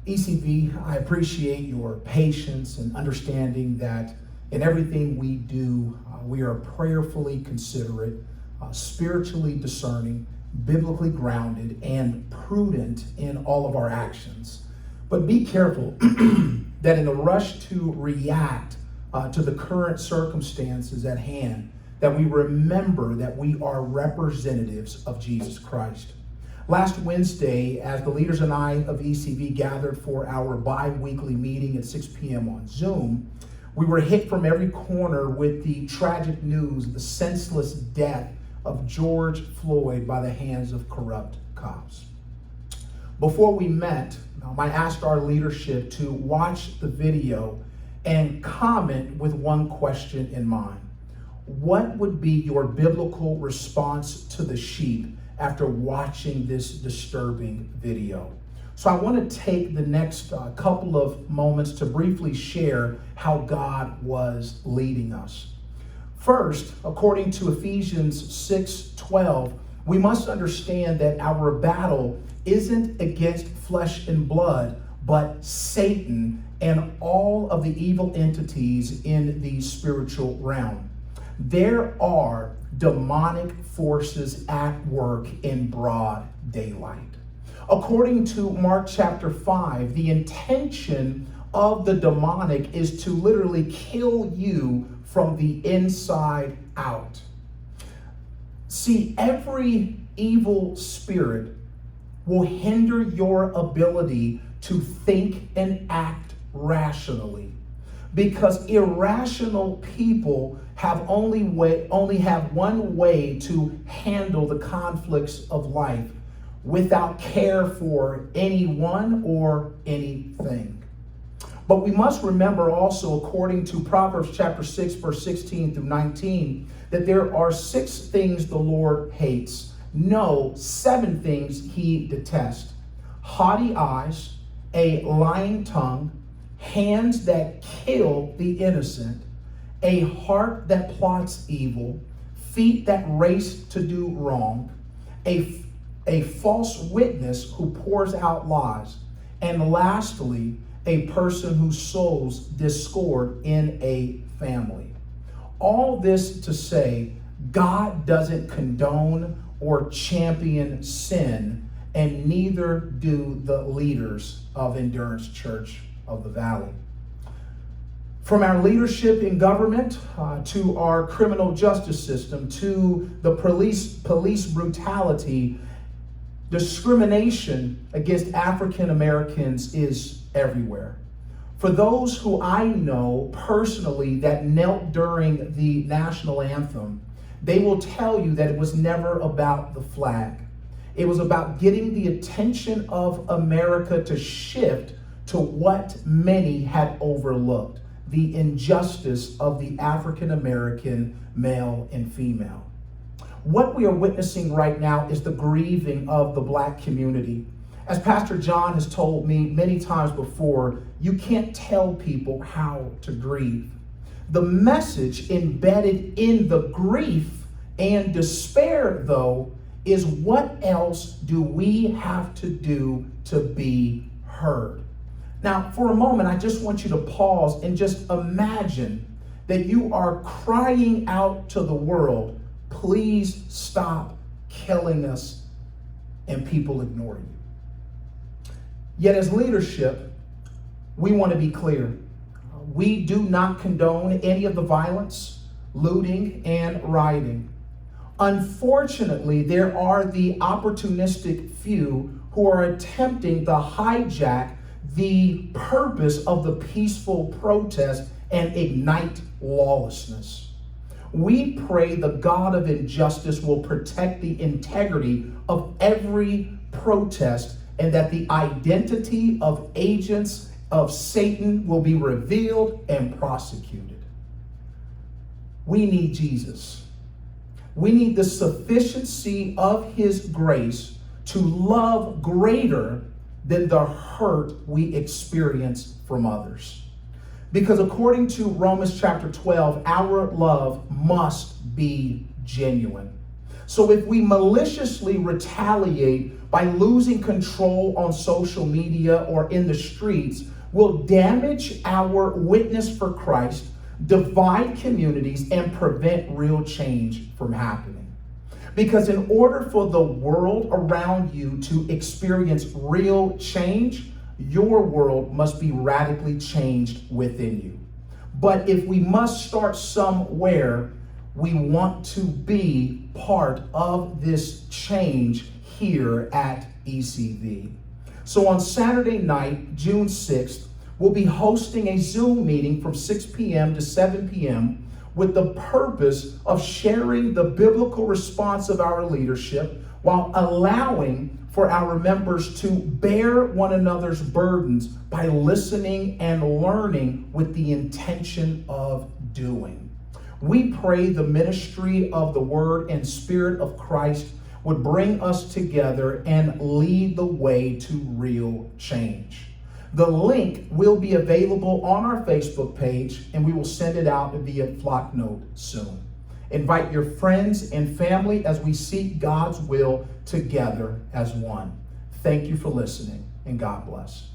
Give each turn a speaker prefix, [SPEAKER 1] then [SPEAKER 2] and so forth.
[SPEAKER 1] ECV, I appreciate your patience and understanding that in everything we do, we are prayerfully considerate, spiritually discerning, biblically grounded, and prudent in all of our actions. But be careful that in the rush to react to the current circumstances at hand, that we remember that we are representatives of Jesus Christ. Last Wednesday, as the leaders and I of ECV gathered for our bi-weekly meeting at 6 p.m. on Zoom, we were hit from every corner with the tragic news of the senseless death of George Floyd by the hands of corrupt cops. Before we met, I asked our leadership to watch the video and comment with one question in mind. What would be your biblical response to the sheep after watching this disturbing video? So I want to take the next couple of moments to briefly share how God was leading us. First, according to Ephesians 6:12, we must understand that our battle isn't against flesh and blood, but Satan and all of the evil entities in the spiritual realm. There are demonic forces at work in broad daylight. According to Mark chapter 5, the intention of the demonic is to literally kill you from the inside out. See, every evil spirit will hinder your ability to think and act rationally, because irrational people only have one way to handle the conflicts of life without care for anyone or anything. But we must remember also, according to Proverbs chapter 6, verse 16 through 19, that there are 6 things the Lord hates. No, 7 things he detests: haughty eyes, a lying tongue, hands that kill the innocent, a heart that plots evil, feet that race to do wrong, a false witness who pours out lies, and lastly, a person who sows discord in a family. All this to say, God doesn't condone or champion sin, and neither do the leaders of Endurance Church of the Valley. From our leadership in government to our criminal justice system to the police brutality, discrimination against African Americans is everywhere. For those who I know personally that knelt during the national anthem, they will tell you that it was never about the flag. It was about getting the attention of America to shift to what many had overlooked: the injustice of the African American male and female. What we are witnessing right now is the grieving of the Black community. As Pastor John has told me many times before, you can't tell people how to grieve. The message embedded in the grief and despair, though, is what else do we have to do to be heard? Now, for a moment, I just want you to pause and just imagine that you are crying out to the world, please stop killing us, and people ignore you. Yet as leadership, we want to be clear. We do not condone any of the violence, looting, and rioting. Unfortunately, there are the opportunistic few who are attempting to hijack the purpose of the peaceful protest and ignite lawlessness. We pray the God of injustice will protect the integrity of every protest, and that the identity of agents of Satan will be revealed and prosecuted. We need Jesus. We need the sufficiency of his grace to love greater than the hurt we experience from others. Because according to Romans chapter 12, our love must be genuine. So if we maliciously retaliate by losing control on social media or in the streets, we'll damage our witness for Christ, divide communities, and prevent real change from happening. Because in order for the world around you to experience real change, your world must be radically changed within you. But if we must start somewhere, we want to be part of this change here at ECV. So on Saturday night, June 6th, we'll be hosting a Zoom meeting from 6 p.m. to 7 p.m. with the purpose of sharing the biblical response of our leadership while allowing for our members to bear one another's burdens by listening and learning with the intention of doing. We pray the ministry of the Word and Spirit of Christ would bring us together and lead the way to real change. The link will be available on our Facebook page, and we will send it out via Flocknote soon. Invite your friends and family as we seek God's will together as one. Thank you for listening, and God bless.